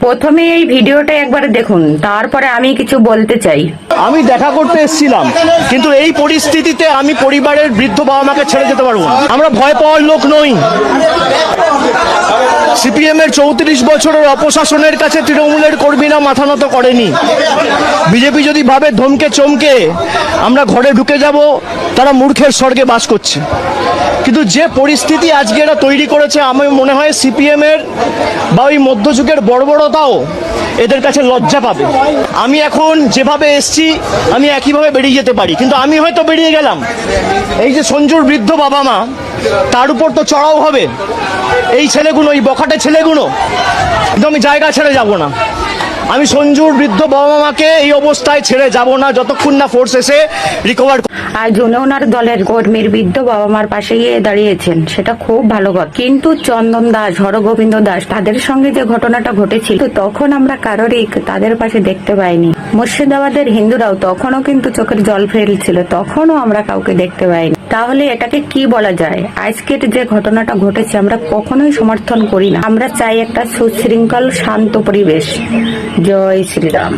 প্রথমে এই ভিডিওটা একবার দেখুন, তারপরে আমি কিছু বলতে চাই। আমি দেখা করতে এসেছিলাম, কিন্তু এই পরিস্থিতিতে আমি পরিবারের বৃদ্ধ বাবা মাকে ছেড়ে যেতে পারবো না। আমরা ভয় পাওয়ার লোক নই। সিপিএম এর 34 বছরের অপশাসনের কাছে তৃণমূলের কর্মীরা মাথা নত করেনি। বিজেপি যদি ভাবে ধমকে চমকে আমরা ঘরে ঢুকে যাব, তারা মূর্খের স্বর্গে বাস করছে। কিন্তু যে পরিস্থিতি আজকে এরা তৈরি করেছে, আমার মনে হয় সিপিএম এর বা ওই মধ্যযুগের বর্বরতাও এদের কাছে লজ্জা পাবে। আমি এখন যেভাবে এসছি আমি একইভাবে বেরিয়ে যেতে পারি, কিন্তু আমি হয়তো বেরিয়ে গেলাম, এই যে সঞ্জুর বৃদ্ধ বাবা মা, তার উপর তো চড়াও হবে এই ছেলেগুলো, এই বখাটে ছেলেগুলো। কিন্তু আমি জায়গা ছেড়ে যাব না। আমি সঞ্জুর বৃদ্ধ বাবা মাকে এই অবস্থায় ছেড়ে যাব না যতক্ষণ না ফোর্স এসে রিকভার। আজ ওনার দলের কর্মীর বৃদ্ধ বাবা মার পাশে গিয়ে দাঁড়িয়েছেন, সেটা খুব ভালো কথা। কিন্তু চন্দন দাস, হরগোবিন্দ দাস, তাদের সঙ্গে যে ঘটনাটা ঘটেছিল, তখন আমরা কারোরই তাদের পাশে দেখতে পাইনি। মুর্শিদাবাদের হিন্দুরাও তখনও কিন্তু চোখের জল ফেলছিল, তখনও আমরা কাউকে দেখতে পাইনি। তাহলে এটাকে কি বলা যায়? আজকের যে ঘটনাটা ঘটেছে আমরা কখনোই সমর্থন করি না। আমরা চাই একটা সুশৃঙ্খল শান্ত পরিবেশ। জয় শ্রীরাম।